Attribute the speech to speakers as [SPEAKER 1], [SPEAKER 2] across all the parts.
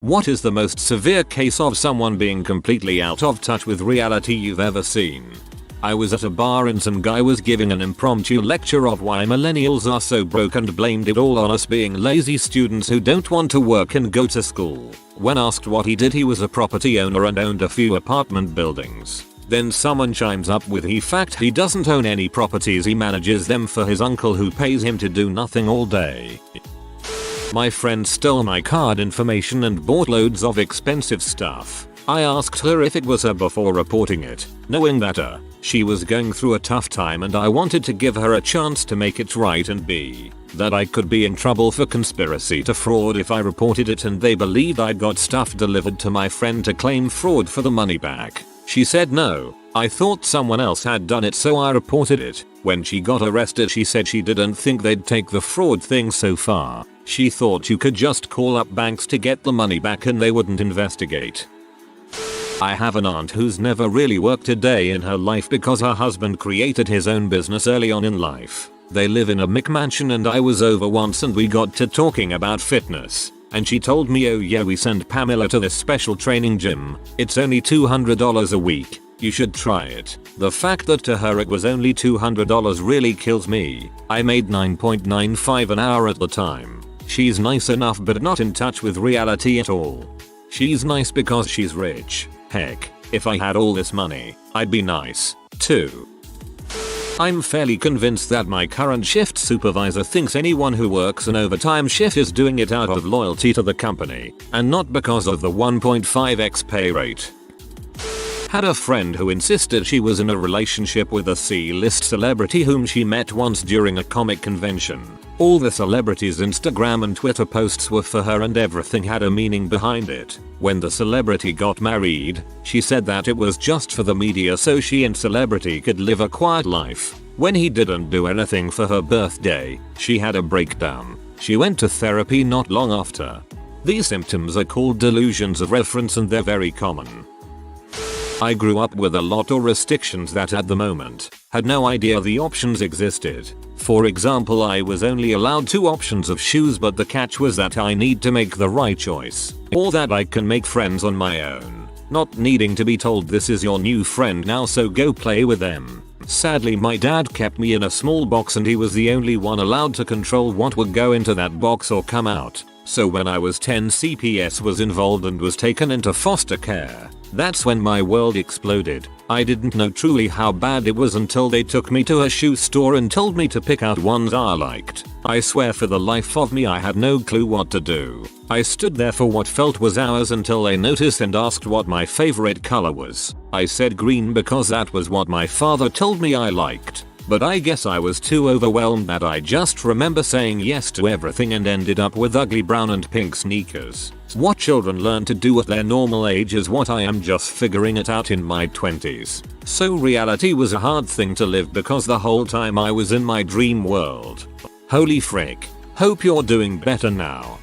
[SPEAKER 1] What is the most severe case of someone being completely out of touch with reality you've ever seen? I was at a bar and some guy was giving an impromptu lecture of why millennials are so broke and blamed it all on us being lazy students who don't want to work and go to school. When asked what he did, he was a property owner and owned a few apartment buildings. Then someone chimes up with he doesn't own any properties, he manages them for his uncle who pays him to do nothing all day. My friend stole my card information and bought loads of expensive stuff. I asked her if it was her before reporting it, knowing that she was going through a tough time and I wanted to give her a chance to make it right, and that I could be in trouble for conspiracy to fraud if I reported it, and they believed I'd got stuff delivered to my friend to claim fraud for the money back. She said no, I thought someone else had done it so I reported it. When she got arrested she said she didn't think they'd take the fraud thing so far. She thought you could just call up banks to get the money back and they wouldn't investigate. I have an aunt who's never really worked a day in her life because her husband created his own business early on in life. They live in a McMansion and I was over once and we got to talking about fitness. And she told me, oh yeah, we send Pamela to this special training gym. It's only $200 a week. You should try it. The fact that to her it was only $200 really kills me. I made $9.95 an hour at the time. She's nice enough but not in touch with reality at all. She's nice because she's rich. Heck, if I had all this money, I'd be nice, too. I'm fairly convinced that my current shift supervisor thinks anyone who works an overtime shift is doing it out of loyalty to the company, and not because of the 1.5x pay rate. Had a friend who insisted she was in a relationship with a C-list celebrity whom she met once during a comic convention. All the celebrity's Instagram and Twitter posts were for her and everything had a meaning behind it. When the celebrity got married, she said that it was just for the media so she and celebrity could live a quiet life. When he didn't do anything for her birthday, she had a breakdown. She went to therapy not long after. These symptoms are called delusions of reference and they're very common. I grew up with a lot of restrictions that at the moment had no idea the options existed. For example, I was only allowed 2 options of shoes, but the catch was that I need to make the right choice, or that I can make friends on my own, not needing to be told this is your new friend now so go play with them. Sadly, my dad kept me in a small box and he was the only one allowed to control what would go into that box or come out. So when I was 10, CPS was involved and was taken into foster care. That's when my world exploded. I didn't know truly how bad it was until they took me to a shoe store and told me to pick out ones I liked. I swear for the life of me I had no clue what to do. I stood there for what felt was hours until they noticed and asked what my favorite color was. I said green because that was what my father told me I liked. But I guess I was too overwhelmed that I just remember saying yes to everything and ended up with ugly brown and pink sneakers. What children learn to do at their normal age is what I am just figuring it out in my 20s. So reality was a hard thing to live because the whole time I was in my dream world. Holy frick. Hope you're doing better now.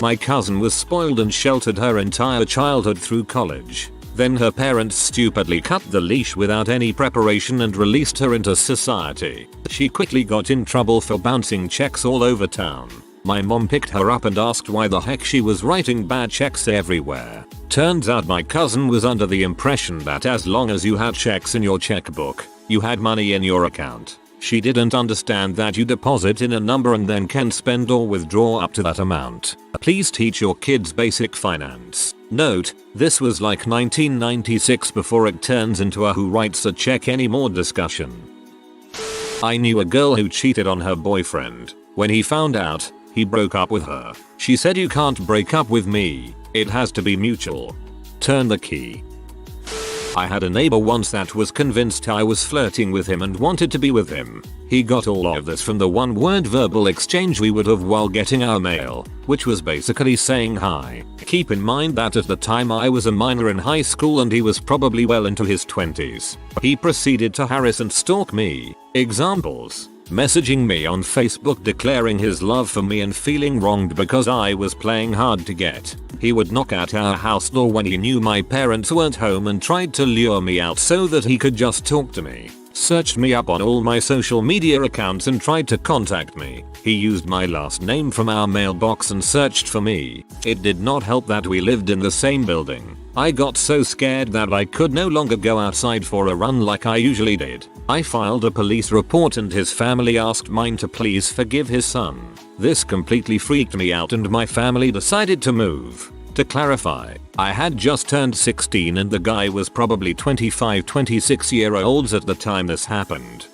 [SPEAKER 1] My cousin was spoiled and sheltered her entire childhood through college. Then her parents stupidly cut the leash without any preparation and released her into society. She quickly got in trouble for bouncing checks all over town. My mom picked her up and asked why the heck she was writing bad checks everywhere. Turns out my cousin was under the impression that as long as you had checks in your checkbook, you had money in your account. She didn't understand that you deposit in a number and then can spend or withdraw up to that amount. Please teach your kids basic finance. Note, this was like 1996 before it turns into a who writes a check anymore discussion. I knew a girl who cheated on her boyfriend. When he found out, he broke up with her. She said, "You can't break up with me. It has to be mutual." Turn the key. I had a neighbor once that was convinced I was flirting with him and wanted to be with him. He got all of this from the one-word verbal exchange we would have while getting our mail, which was basically saying hi. Keep in mind that at the time I was a minor in high school and he was probably well into his 20s. He proceeded to harass and stalk me. Examples: messaging me on Facebook declaring his love for me and feeling wronged because I was playing hard to get. He would knock at our house door when he knew my parents weren't home and tried to lure me out so that he could just talk to me. searched me up on all my social media accounts and tried to contact me. He used my last name from our mailbox and searched for me. It did not help that we lived in the same building. I got so scared that I could no longer go outside for a run like I usually did. I filed a police report and his family asked mine to please forgive his son. This completely freaked me out and my family decided to move. To clarify, I had just turned 16 and the guy was probably 25-26-year-olds at the time this happened.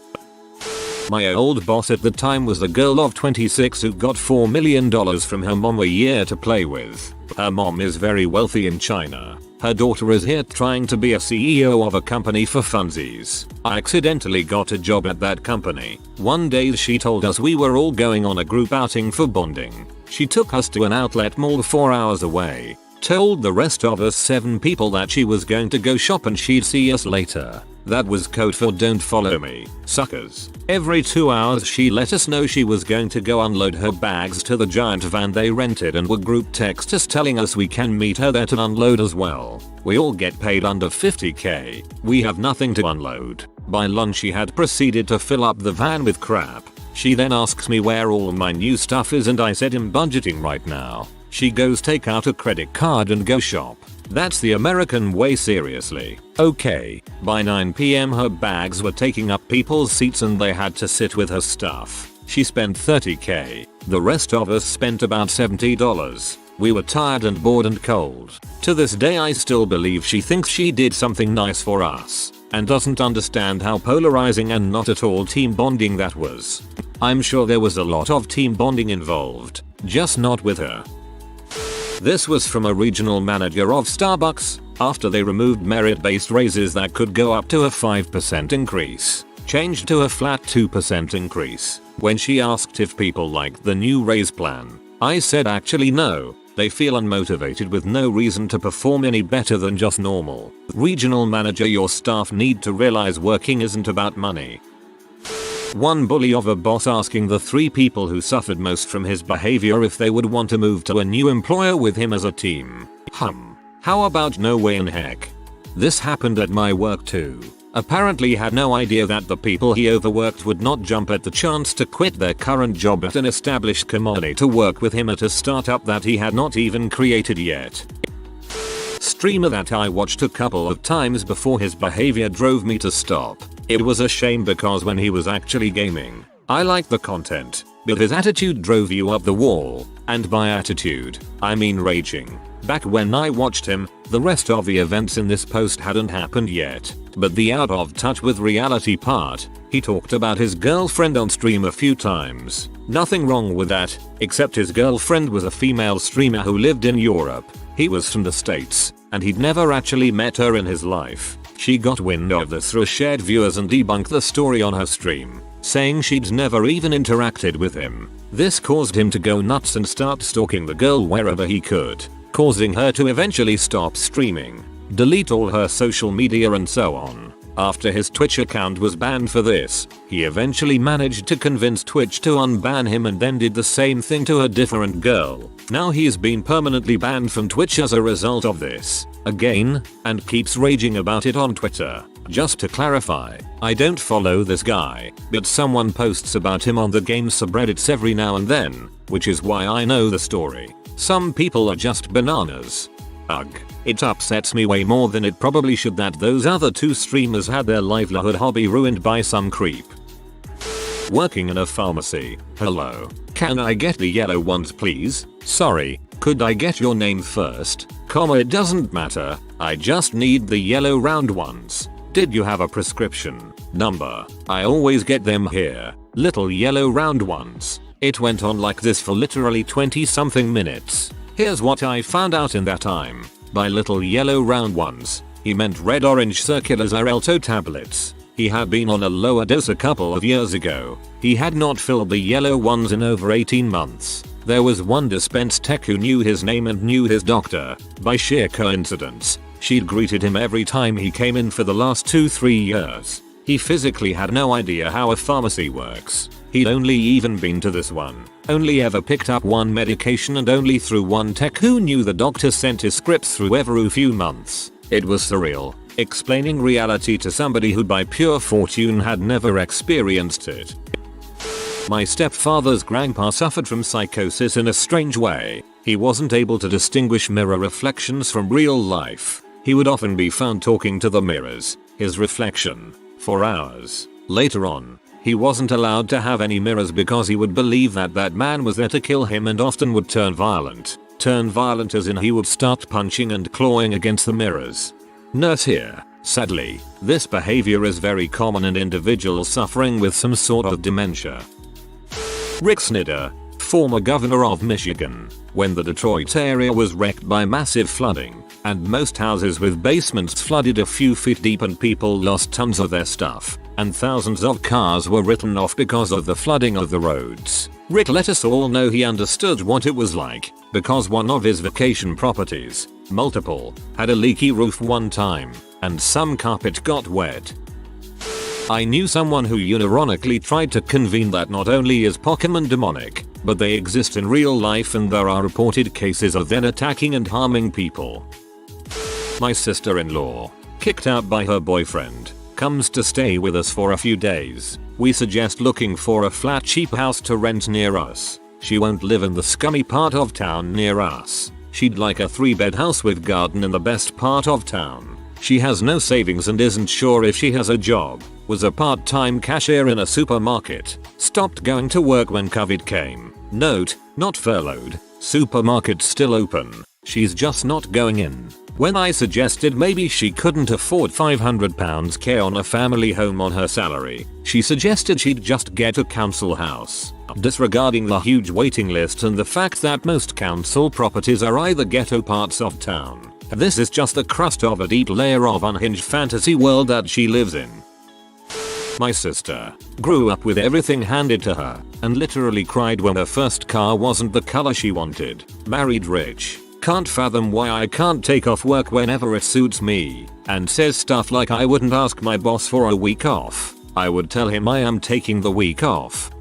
[SPEAKER 1] My old boss at the time was a girl of 26 who got $4 million from her mom a year to play with. Her mom is very wealthy in China. Her daughter is here trying to be a CEO of a company for funsies. I accidentally got a job at that company. One day she told us we were all going on a group outing for bonding. She took us to an outlet mall 4 hours away. Told the rest of us 7 people that she was going to go shop and she'd see us later. That was code for don't follow me, suckers. Every 2 hours she let us know she was going to go unload her bags to the giant van they rented and would group text us telling us we can meet her there to unload as well. We all get paid under 50k. We have nothing to unload. By lunch she had proceeded to fill up the van with crap. She then asks me where all my new stuff is and I said I'm budgeting right now. She goes take out a credit card and go shop. That's the American way, seriously. Okay, by 9 PM her bags were taking up people's seats and they had to sit with her stuff. She spent 30k. The rest of us spent about $70. We were tired and bored and cold. To this day I still believe she thinks she did something nice for us and doesn't understand how polarizing and not at all team bonding that was. I'm sure there was a lot of team bonding involved, just not with her. This was from a regional manager of Starbucks after they removed merit-based raises that could go up to a 5% increase, changed to a flat 2% increase. When she asked if people liked the new raise plan, I said actually no. They feel unmotivated with no reason to perform any better than just normal. Regional manager, your staff need to realize working isn't about money. One bully of a boss asking the 3 people who suffered most from his behavior if they would want to move to a new employer with him as a team. How about no way in heck? This happened at my work too. Apparently had no idea that the people he overworked would not jump at the chance to quit their current job at an established company to work with him at a startup that he had not even created yet. Streamer that I watched a couple of times before his behavior drove me to stop. It was a shame because when he was actually gaming, I liked the content, but his attitude drove you up the wall, and by attitude, I mean raging. Back when I watched him, the rest of the events in this post hadn't happened yet, but the out of touch with reality part, he talked about his girlfriend on stream a few times. Nothing wrong with that, except his girlfriend was a female streamer who lived in Europe. He was from the States, and he'd never actually met her in his life. She got wind of this through shared viewers and debunked the story on her stream, saying she'd never even interacted with him. This caused him to go nuts and start stalking the girl wherever he could, causing her to eventually stop streaming, delete all her social media and so on. After his Twitch account was banned for this, he eventually managed to convince Twitch to unban him and then did the same thing to a different girl. Now he's been permanently banned from Twitch as a result of this, again, and keeps raging about it on Twitter. Just to clarify, I don't follow this guy, but someone posts about him on the game subreddits every now and then, which is why I know the story. Some people are just bananas. Ugh. It upsets me way more than it probably should that those other 2 streamers had their livelihood hobby ruined by some creep. Working in a pharmacy. Hello. Can I get the yellow ones please? Sorry, could I get your name first? It doesn't matter. I just need the yellow round ones. Did you have a prescription number? I always get them here. Little yellow round ones. It went on like this for literally 20 something minutes. Here's what I found out in that time. By little yellow round ones, he meant red orange circular Xarelto tablets. He had been on a lower dose a couple of years ago. He had not filled the yellow ones in over 18 months. There was one dispense tech who knew his name and knew his doctor. By sheer coincidence, she'd greeted him every time he came in for the last 2-3 years. He physically had no idea how a pharmacy works. He'd only even been to this one, only ever picked up one medication and only through one tech who knew the doctor sent his scripts through every few months. It was surreal. explaining reality to somebody who by pure fortune had never experienced it. My stepfather's grandpa suffered from psychosis in a strange way. He wasn't able to distinguish mirror reflections from real life. He would often be found talking to the mirrors, his reflection, for hours. Later on, he wasn't allowed to have any mirrors because he would believe that that man was there to kill him and often would turn violent. Turn violent as in he would start punching and clawing against the mirrors. Nurse here. Sadly, this behavior is very common in individuals suffering with some sort of dementia. Rick Snyder, former governor of Michigan, when the Detroit area was wrecked by massive flooding, and most houses with basements flooded a few feet deep and people lost tons of their stuff, and thousands of cars were written off because of the flooding of the roads. Rick let us all know he understood what it was like, because one of his vacation properties, multiple, had a leaky roof one time, and some carpet got wet. I knew someone who unironically tried to convene that not only is Pokemon demonic, but they exist in real life and there are reported cases of them attacking and harming people. My sister-in-law, kicked out by her boyfriend, comes to stay with us for a few days. We suggest looking for a flat cheap house to rent near us. She won't live in the scummy part of town near us. She'd like a 3-bed house with garden in the best part of town. She has no savings and isn't sure if she has a job. Was a part-time cashier in a supermarket. Stopped going to work when COVID came. Note, not furloughed. Supermarket still open. She's just not going in. When I suggested maybe she couldn't afford £500 care on a family home on her salary, she suggested she'd just get a council house, disregarding the huge waiting list and the fact that most council properties are either ghetto parts of town. This is just the crust of a deep layer of unhinged fantasy world that she lives in. My sister grew up with everything handed to her and literally cried when her first car wasn't the color she wanted. Married rich. Can't fathom why I can't take off work whenever it suits me, and says stuff like I wouldn't ask my boss for a week off. I would tell him I am taking the week off.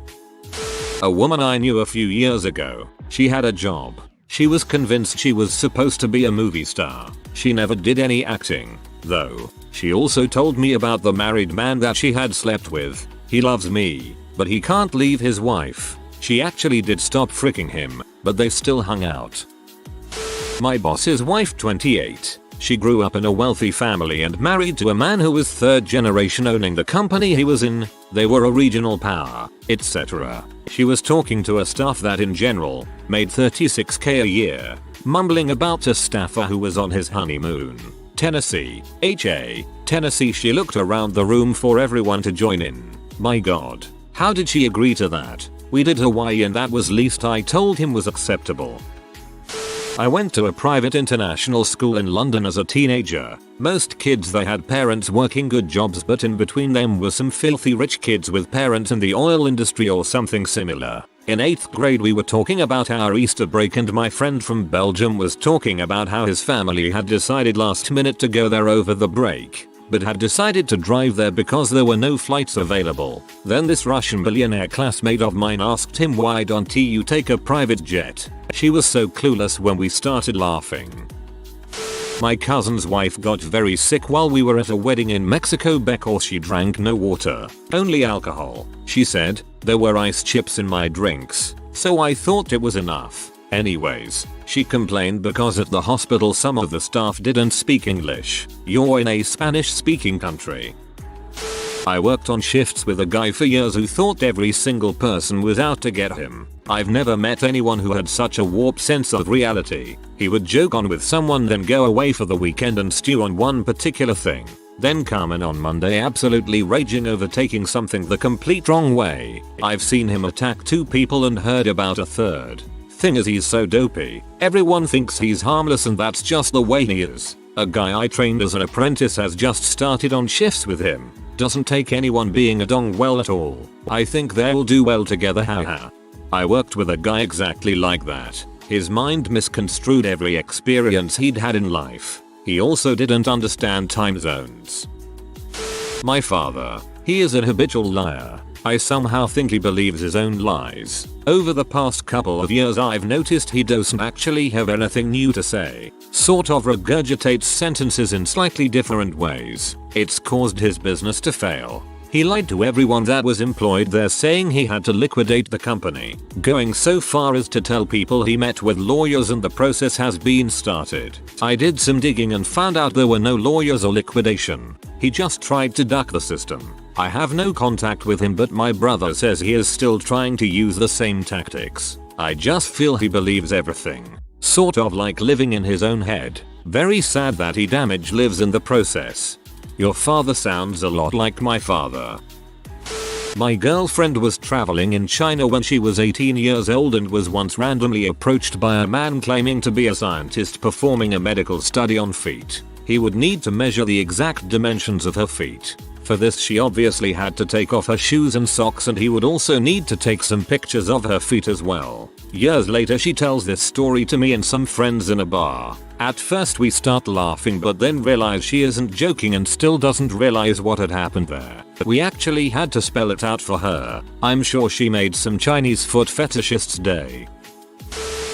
[SPEAKER 1] A woman I knew a few years ago, she had a job. She was convinced she was supposed to be a movie star. She never did any acting, though. She also told me about the married man that she had slept with. He loves me, but he can't leave his wife. She actually did stop freaking him, but they still hung out. My boss's wife, 28. She grew up in a wealthy family and married to a man who was 3rd generation owning the company he was in. They were a regional power, etc. She was talking to a staff that in general made $36K a year, mumbling about a staffer who was on his honeymoon. Tennessee, Tennessee. She looked around the room for everyone to join in. My god, how did she agree to that? We did Hawaii and that was least I told him was acceptable. I went to a private international school in London as a teenager. Most kids they had parents working good jobs, but in between them were some filthy rich kids with parents in the oil industry or something similar. In 8th grade we were talking about our Easter break and my friend from Belgium was talking about how his family had decided last minute to go there over the break, but had decided to drive there because there were no flights available. Then this Russian billionaire classmate of mine asked him, why don't you take a private jet? She was so clueless when we started laughing. My cousin's wife got very sick while we were at a wedding in Mexico because she drank no water, only alcohol. She said, there were ice chips in my drinks, so I thought it was enough. Anyways, she complained because at the hospital some of the staff didn't speak English. You're in a Spanish speaking country. I worked on shifts with a guy for years who thought every single person was out to get him. I've never met anyone who had such a warped sense of reality. He would joke on with someone, then go away for the weekend and stew on one particular thing, then come in on Monday absolutely raging over taking something the complete wrong way. I've seen him attack 2 people and heard about a 3rd. Thing is, he's so dopey. Everyone thinks he's harmless and that's just the way he is. A guy I trained as an apprentice has just started on shifts with him. Doesn't take anyone being a dong well at all. I think they'll do well together, haha. I worked with a guy exactly like that. His mind misconstrued every experience he'd had in life. He also didn't understand time zones. My father, he is a habitual liar. I somehow think he believes his own lies. Over the past couple of years I've noticed he doesn't actually have anything new to say. Sort of regurgitates sentences in slightly different ways. It's caused his business to fail. He lied to everyone that was employed there, saying he had to liquidate the company, going so far as to tell people he met with lawyers and the process has been started. I did some digging and found out there were no lawyers or liquidation. He just tried to duck the system. I have no contact with him, but my brother says he is still trying to use the same tactics. I just feel he believes everything. Sort of like living in his own head. Very sad that he damage lives in the process. Your father sounds a lot like my father. My girlfriend was traveling in China when she was 18 years old and was once randomly approached by a man claiming to be a scientist performing a medical study on feet. He would need to measure the exact dimensions of her feet. For this she obviously had to take off her shoes and socks, and he would also need to take some pictures of her feet as well. Years later she tells this story to me and some friends in a bar. At first we start laughing, but then realize she isn't joking and still doesn't realize what had happened there. We actually had to spell it out for her. I'm sure she made some Chinese foot fetishist's day.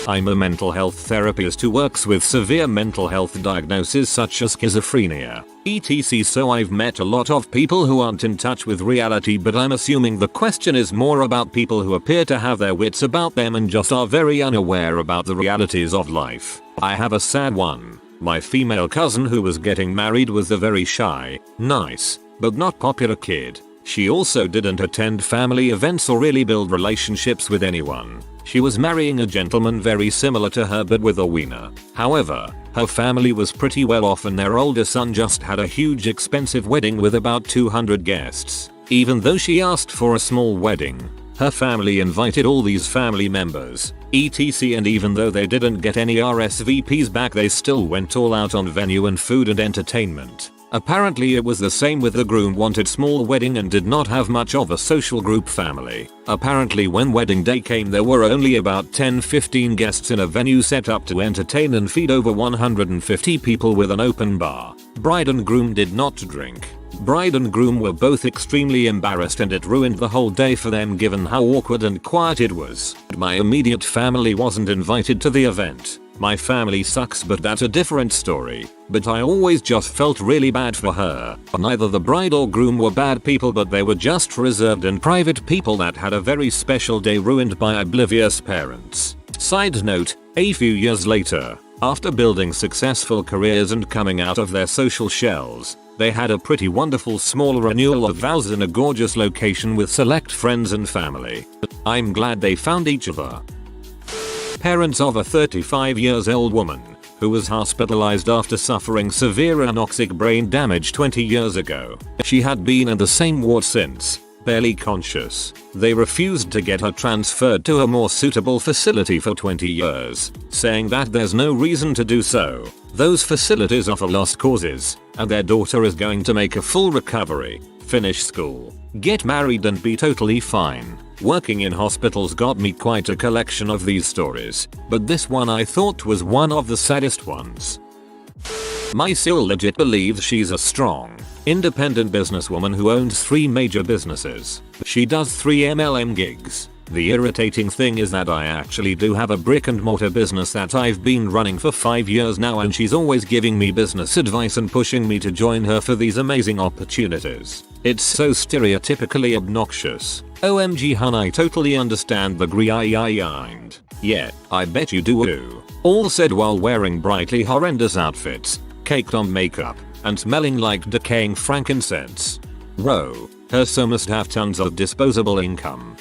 [SPEAKER 1] I'm a mental health therapist who works with severe mental health diagnoses such as schizophrenia, etc. So I've met a lot of people who aren't in touch with reality, but I'm assuming the question is more about people who appear to have their wits about them and just are very unaware about the realities of life. I have a sad one. My female cousin who was getting married was a very shy, nice, but not popular kid. She also didn't attend family events or really build relationships with anyone. She was marrying a gentleman very similar to her but with a wiener. However, her family was pretty well off and their older son just had a huge expensive wedding with about 200 guests. Even though she asked for a small wedding, her family invited all these family members, etc. And even though they didn't get any RSVPs back, they still went all out on venue and food and entertainment. Apparently it was the same with the groom, wanted small wedding and did not have much of a social group family. Apparently when wedding day came there were only about 10-15 guests in a venue set up to entertain and feed over 150 people with an open bar. Bride and groom did not drink. Bride and groom were both extremely embarrassed and it ruined the whole day for them given how awkward and quiet it was. My immediate family wasn't invited to the event. My family sucks, but that's a different story. But I always just felt really bad for her. Neither the bride or groom were bad people, but they were just reserved and private people that had a very special day ruined by oblivious parents. Side note, a few years later, after building successful careers and coming out of their social shells, they had a pretty wonderful small renewal of vows in a gorgeous location with select friends and family. I'm glad they found each other. Parents of a 35 years old woman who was hospitalized after suffering severe anoxic brain damage 20 years ago. She had been in the same ward since, barely conscious. They refused to get her transferred to a more suitable facility for 20 years, saying that there's no reason to do so. Those facilities are for lost causes, and their daughter is going to make a full recovery, finish school, get married and be totally fine. Working in hospitals got me quite a collection of these stories, but this one I thought was one of the saddest ones. My sil legit believes she's a strong, independent businesswoman who owns 3 major businesses. She does 3 MLM gigs. The irritating thing is that I actually do have a brick and mortar business that I've been running for 5 years now, and she's always giving me business advice and pushing me to join her for these amazing opportunities. It's so stereotypically obnoxious. OMG hun, I totally understand the grind. Yeah, I bet you do too. All said while wearing brightly horrendous outfits, caked on makeup, and smelling like decaying frankincense. Whoa, her so must have tons of disposable income.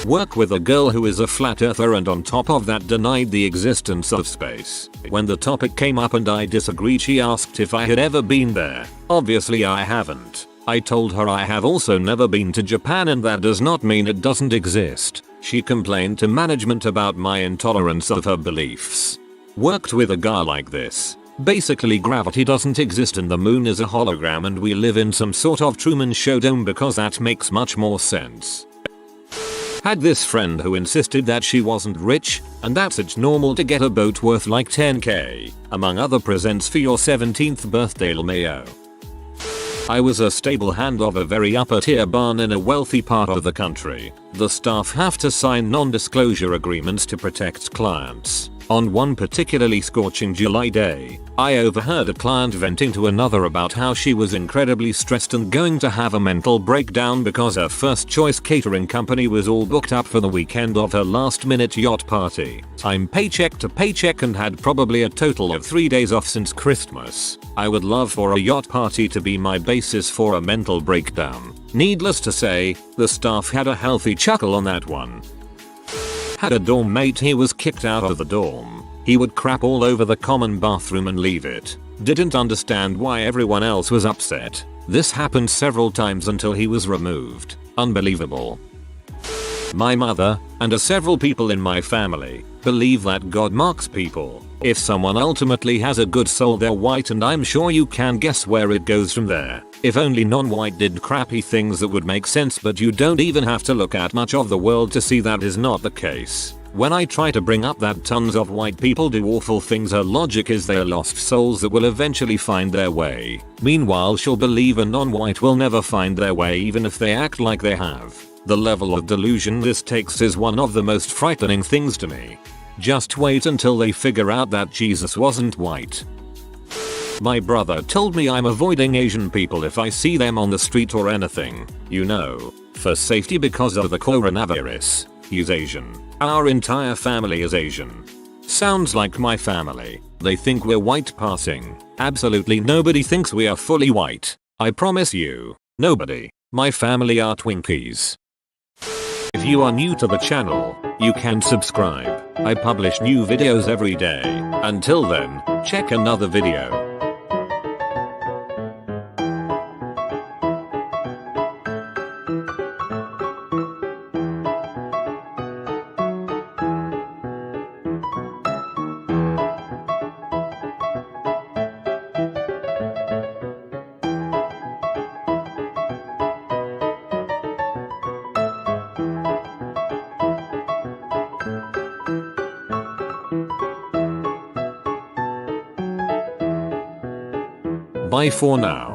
[SPEAKER 1] Work with a girl who is a flat earther and on top of that denied the existence of space. When the topic came up and I disagreed, she asked if I had ever been there. Obviously I haven't. I told her I have also never been to Japan and that does not mean it doesn't exist. She complained to management about my intolerance of her beliefs. Worked with a guy like this. Basically gravity doesn't exist and the moon is a hologram and we live in some sort of Truman Show dome because that makes much more sense. Had this friend who insisted that she wasn't rich and that it's normal to get a boat worth like 10k, among other presents for your 17th birthday LMAO. I was a stable hand of a very upper tier barn in a wealthy part of the country. The staff have to sign non-disclosure agreements to protect clients. On one particularly scorching July day, I overheard a client venting to another about how she was incredibly stressed and going to have a mental breakdown because her first choice catering company was all booked up for the weekend of her last minute yacht party. I'm paycheck to paycheck and had probably a total of 3 days off since Christmas. I would love for a yacht party to be my basis for a mental breakdown. Needless to say, the staff had a healthy chuckle on that one. Had a dorm mate, he was kicked out of the dorm. He would crap all over the common bathroom and leave it. Didn't understand why everyone else was upset. This happened several times until he was removed. Unbelievable. My mother, and several people in my family, believe that God marks people. If someone ultimately has a good soul, they're white, and I'm sure you can guess where it goes from there. If only non-white did crappy things that would make sense, but you don't even have to look at much of the world to see that is not the case. When I try to bring up that tons of white people do awful things, her logic is they're lost souls that will eventually find their way. Meanwhile, she'll believe a non-white will never find their way even if they act like they have. The level of delusion this takes is one of the most frightening things to me. Just wait until they figure out that Jesus wasn't white. My brother told me I'm avoiding Asian people if I see them on the street or anything, you know, for safety because of the coronavirus. He's Asian. Our entire family is Asian. Sounds like my family. They think we're white passing. Absolutely nobody thinks we are fully white. I promise you. Nobody. My family are Twinkies. If you are new to the channel, you can subscribe. I publish new videos every day. Until then, check another video. Bye for now.